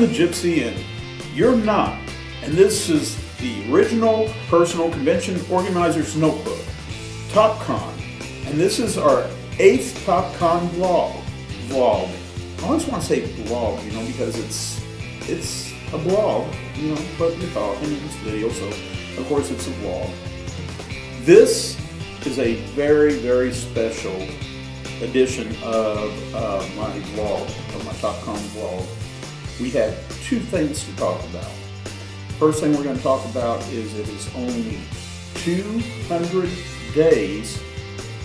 the Gypsy and you're not. And this is the original personal convention organizer's notebook, T.O.P.C.O.N. And this is our 8th T.O.P.C.O.N vlog. I always want to say blog, you know, because it's a blog, you know, but you're talking in this video, so of course it's a vlog. This is a very, very special edition of my vlog, of my T.O.P.C.O.N vlog. We have two things to talk about. First thing we're going to talk about is it is only 200 days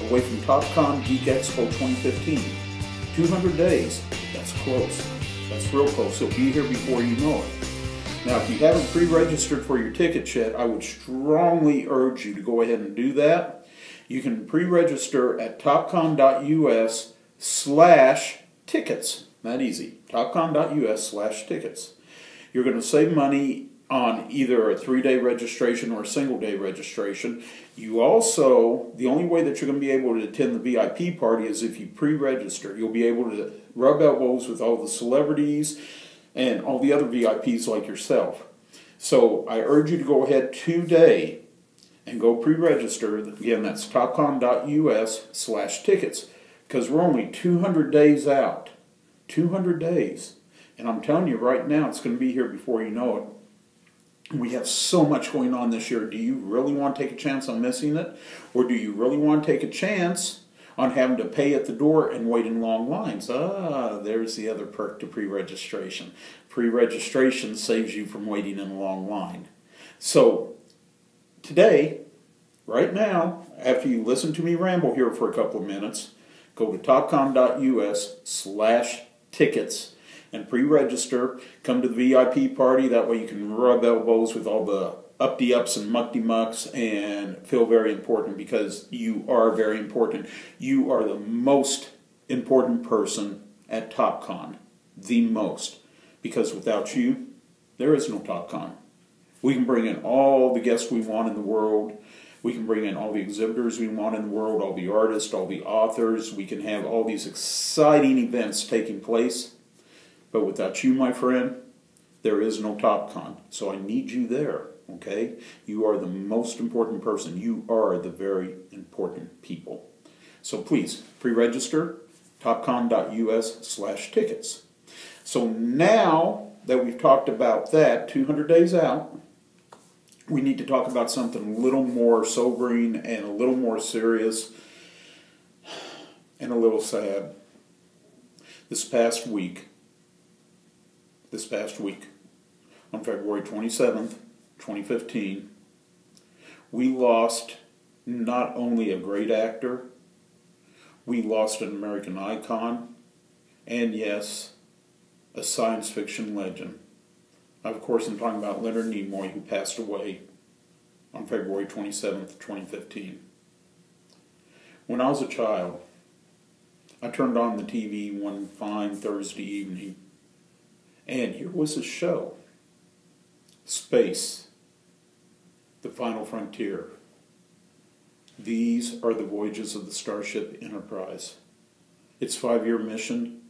away from T.O.P.C.O.N Geek Expo 2015. 200 days. That's close. That's real close. It'll be here before you know it. Now, if you haven't pre-registered for your ticket yet, I would strongly urge you to go ahead and do that. You can pre-register at topcon.us/tickets. That easy. topcon.us/tickets. You're going to save money on either a 3-day registration or a single-day registration. You also, the only way that you're going to be able to attend the VIP party is if you pre-register. You'll be able to rub elbows with all the celebrities and all the other VIPs like yourself. So I urge you to go ahead today and go pre-register. Again, that's topcon.us/tickets, because we're only 200 days out. 200 days. And I'm telling you right now, it's going to be here before you know it. We have so much going on this year. Do you really want to take a chance on missing it? Or do you really want to take a chance on having to pay at the door and wait in long lines? There's the other perk to pre-registration. Pre-registration saves you from waiting in a long line. So, today, right now, after you listen to me ramble here for a couple of minutes, go to topcon.us/tickets and pre-register. Come to the VIP party. That way you can rub elbows with all the up-de-ups and muck-de-mucks and feel very important, because you are very important. You are the most important person at T.O.P.C.O.N. The most. Because without you, there is no T.O.P.C.O.N. We can bring in all the guests we want in the world. We can bring in all the exhibitors we want in the world, all the artists, all the authors. We can have all these exciting events taking place. But without you, my friend, there is no T.O.P.C.O.N. So I need you there, okay? You are the most important person. You are the very important people. So please, pre-register, topcon.us/tickets. So now that we've talked about that, 200 days out, we need to talk about something a little more sobering and a little more serious and a little sad. This past week, on February 27th, 2015, we lost not only a great actor, we lost an American icon, and yes, a science fiction legend. Of course, I'm talking about Leonard Nimoy, who passed away on February 27th, 2015. When I was a child, I turned on the TV one fine Thursday evening, and here was a show, Space, the Final Frontier. These are the voyages of the Starship Enterprise. Its 5-year mission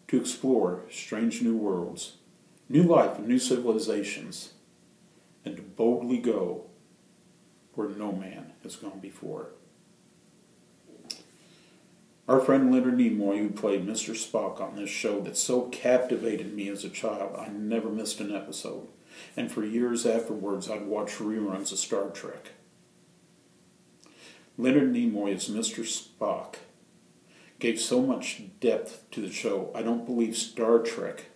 to explore strange new worlds, new life and new civilizations, and to boldly go where no man has gone before. Our friend Leonard Nimoy, who played Mr. Spock on this show that so captivated me as a child, I never missed an episode. And for years afterwards, I'd watch reruns of Star Trek. Leonard Nimoy as Mr. Spock gave so much depth to the show, I don't believe Star Trek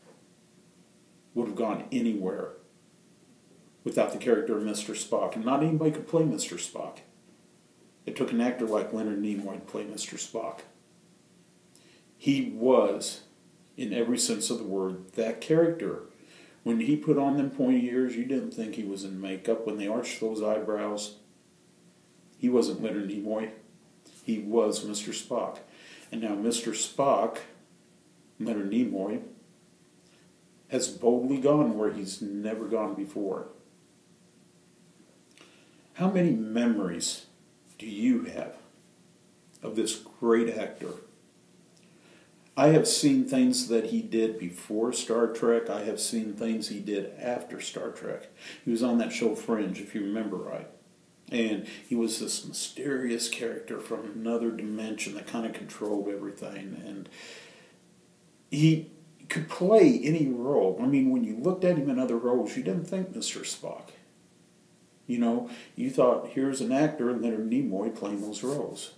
would have gone anywhere without the character of Mr. Spock. And not anybody could play Mr. Spock. It took an actor like Leonard Nimoy to play Mr. Spock. He was, in every sense of the word, that character. When he put on them pointy ears, you didn't think he was in makeup. When they arched those eyebrows, he wasn't Leonard Nimoy. He was Mr. Spock. And now Mr. Spock, Leonard Nimoy, has boldly gone where he's never gone before. How many memories do you have of this great actor? I have seen things that he did before Star Trek. I have seen things he did after Star Trek. He was on that show Fringe, if you remember right. And he was this mysterious character from another dimension that kind of controlled everything. And he could play any role. I mean, when you looked at him in other roles, you didn't think Mr. Spock. You know, you thought, here's an actor, Leonard Nimoy, playing those roles.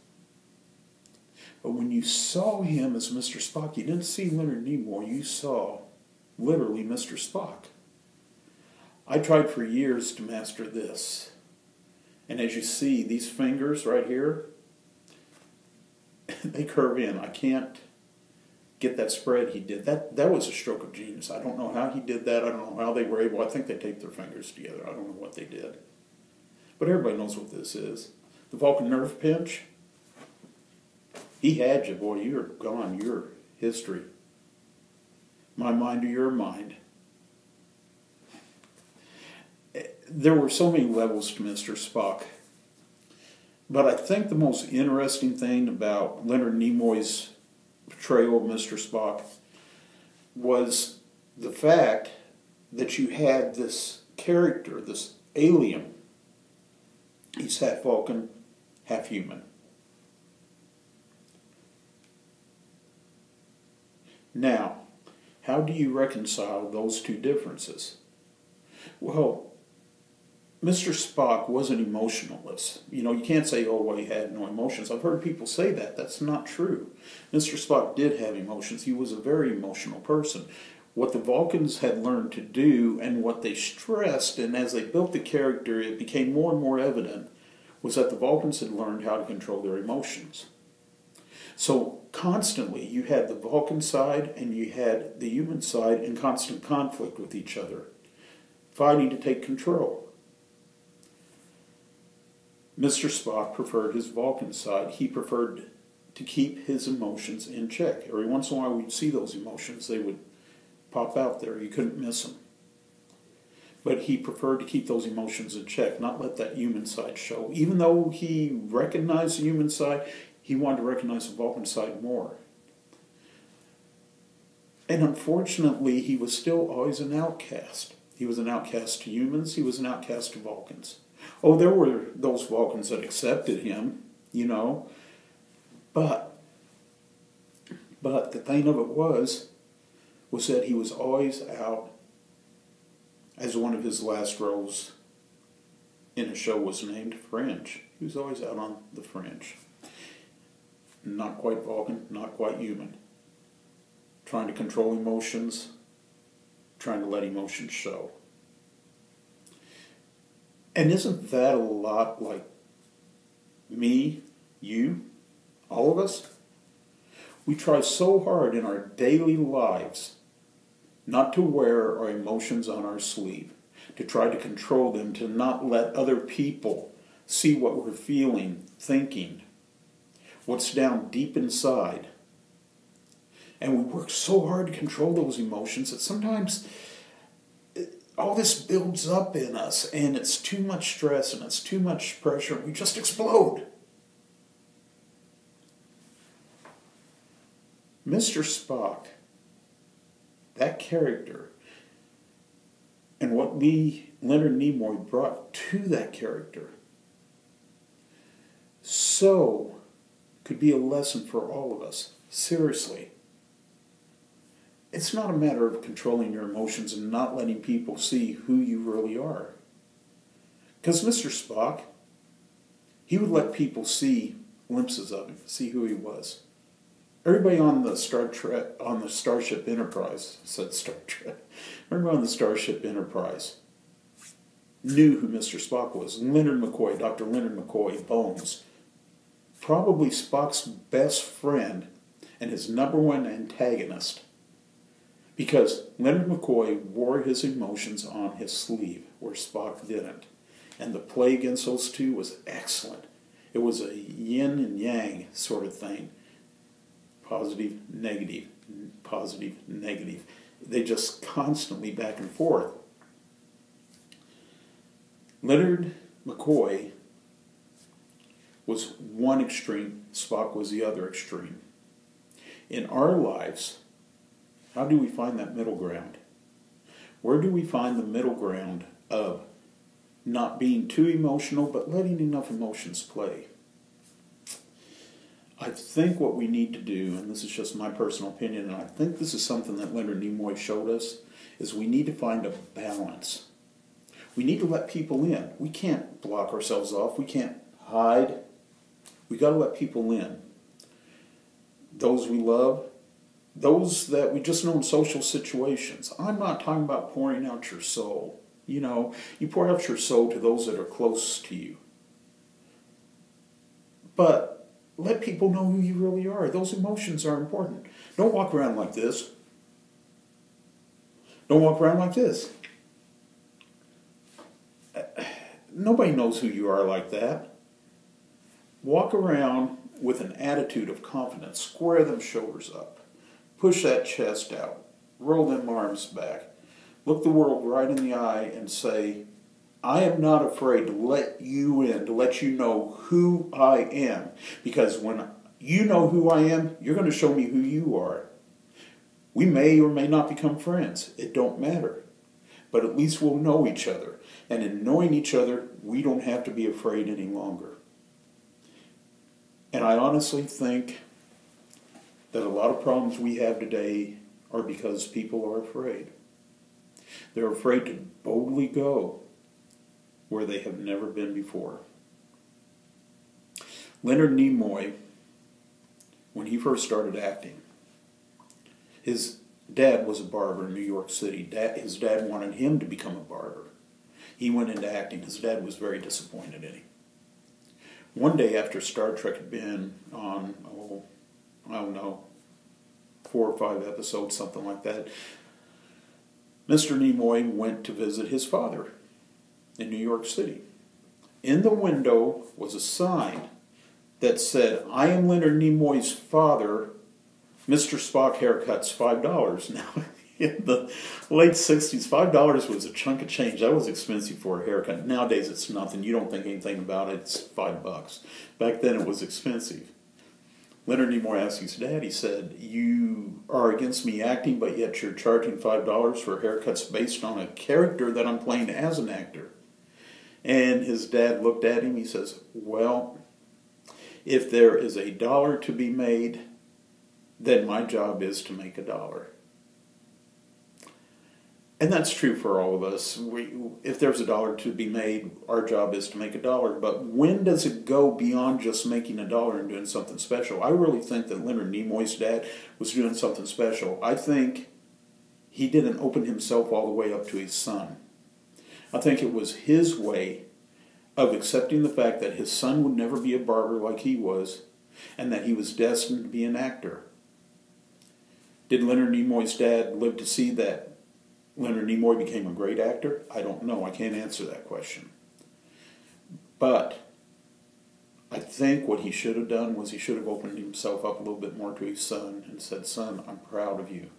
But when you saw him as Mr. Spock, you didn't see Leonard Nimoy, you saw literally Mr. Spock. I tried for years to master this. And as you see, these fingers right here, they curve in. I can't get that spread he did. That was a stroke of genius. I don't know how he did that. I don't know how they were able. I think they taped their fingers together. I don't know what they did. But everybody knows what this is. The Vulcan nerve pinch. He had you, boy. You're gone. You're history. My mind to your mind. There were so many levels to Mr. Spock. But I think the most interesting thing about Leonard Nimoy's portrayal of Mr. Spock was the fact that you had this character, this alien. He's half Vulcan, half human. Now, how do you reconcile those two differences? Well, Mr. Spock wasn't emotionless. You know, you can't say, oh, well, he had no emotions. I've heard people say that. That's not true. Mr. Spock did have emotions. He was a very emotional person. What the Vulcans had learned to do and what they stressed, and as they built the character, it became more and more evident, was that the Vulcans had learned how to control their emotions. So constantly you had the Vulcan side and you had the human side in constant conflict with each other, fighting to take control. Mr. Spock preferred his Vulcan side. He preferred to keep his emotions in check. Every once in a while we'd see those emotions. They would pop out there. You couldn't miss them. But he preferred to keep those emotions in check, not let that human side show. Even though he recognized the human side, he wanted to recognize the Vulcan side more. And unfortunately, he was still always an outcast. He was an outcast to humans. He was an outcast to Vulcans. Oh, there were those Vulcans that accepted him, you know. But the thing of it was that he was always out, as one of his last roles in a show was named, Fringe. He was always out on the fringe. Not quite Vulcan, not quite human. Trying to control emotions, trying to let emotions show. And isn't that a lot like me, you, all of us? We try so hard in our daily lives not to wear our emotions on our sleeve, to try to control them, to not let other people see what we're feeling, thinking, what's down deep inside. And we work so hard to control those emotions that sometimes all this builds up in us, and it's too much stress and it's too much pressure, and we just explode. Mr. Spock, that character, and what Leonard Nimoy brought to that character, so could be a lesson for all of us. Seriously. It's not a matter of controlling your emotions and not letting people see who you really are. Because Mr. Spock, he would let people see glimpses of him, see who he was. Everybody on the Starship Enterprise, said Star Trek, everybody on the Starship Enterprise knew who Mr. Spock was. Leonard McCoy, Dr. Leonard McCoy, Bones, probably Spock's best friend and his number one antagonist. Because Leonard McCoy wore his emotions on his sleeve, where Spock didn't. And the play against those two was excellent. It was a yin and yang sort of thing. Positive, negative, positive, negative. They just constantly back and forth. Leonard McCoy was one extreme, Spock was the other extreme. in our lives, how do we find that middle ground? Where do we find the middle ground of not being too emotional, but letting enough emotions play? I think what we need to do, and this is just my personal opinion, and I think this is something that Leonard Nimoy showed us, is we need to find a balance. We need to let people in. We can't block ourselves off. We can't hide. We got to let people in. Those we love, those that we just know in social situations. I'm not talking about pouring out your soul. You know, you pour out your soul to those that are close to you. But let people know who you really are. Those emotions are important. Don't walk around like this. Don't walk around like this. Nobody knows who you are like that. Walk around with an attitude of confidence. Square them shoulders up. Push that chest out. Roll them arms back. Look the world right in the eye and say, I am not afraid to let you in, to let you know who I am. Because when you know who I am, you're going to show me who you are. We may or may not become friends. It don't matter. But at least we'll know each other. And in knowing each other, we don't have to be afraid any longer. And I honestly think that a lot of problems we have today are because people are afraid. They're afraid to boldly go where they have never been before. Leonard Nimoy, when he first started acting, his dad was a barber in New York City. His dad wanted him to become a barber. He went into acting. His dad was very disappointed in him. One day after Star Trek had been on, I don't know, 4 or 5 episodes, something like that, Mr. Nimoy went to visit his father in New York City. In the window was a sign that said, I am Leonard Nimoy's father, Mr. Spock haircuts $5. Now, in the late 60s, $5 was a chunk of change. That was expensive for a haircut. Nowadays it's nothing. You don't think anything about it. It's $5. Back then it was expensive. Leonard Nimoy asked his dad, he said, you are against me acting, but yet you're charging $5 for haircuts based on a character that I'm playing as an actor. And his dad looked at him, he says, well, if there is $1 to be made, then my job is to make $1. And that's true for all of us. If there's $1 to be made, our job is to make $1. But when does it go beyond just making $1 and doing something special? I really think that Leonard Nimoy's dad was doing something special. I think he didn't open himself all the way up to his son. I think it was his way of accepting the fact that his son would never be a barber like he was, and that he was destined to be an actor. Did Leonard Nimoy's dad live to see that Leonard Nimoy became a great actor? I don't know. I can't answer that question. But I think what he should have done was he should have opened himself up a little bit more to his son and said, son, I'm proud of you.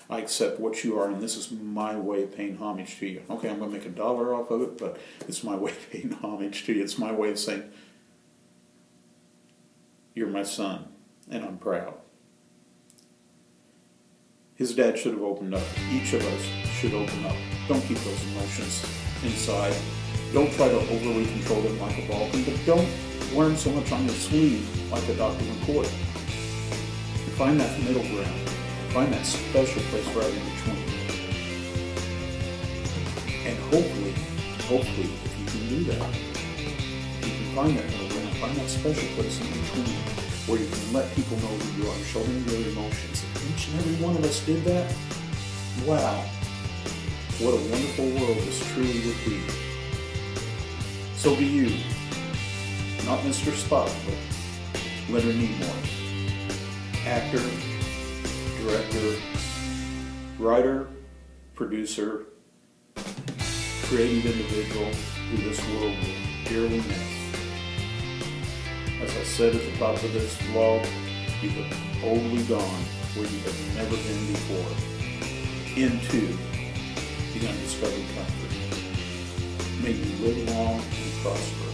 I accept what you are, and this is my way of paying homage to you. Okay, I'm going to make $1 off of it, but it's my way of paying homage to you. It's my way of saying, you're my son, and I'm proud. His dad should have opened up. Each of us should open up. Don't keep those emotions inside. Don't try to overly control them like a Vulcan, but don't wear them so much on your sleeve like a Dr. McCoy. Find that middle ground. Find that special place right in between. And hopefully, if you can do that, you can find that middle ground, find that special place in between where you can let people know who you are, show them your emotions. If each and every one of us did that, wow, what a wonderful world this truly would be. So be you, not Mr. Spock, but Leonard Nimoy, actor, director, writer, producer, creative individual who this world will dearly miss. As I said at the top of this vlog, you have boldly gone where you have never been before, into the undiscovered country. May you live long and prosper.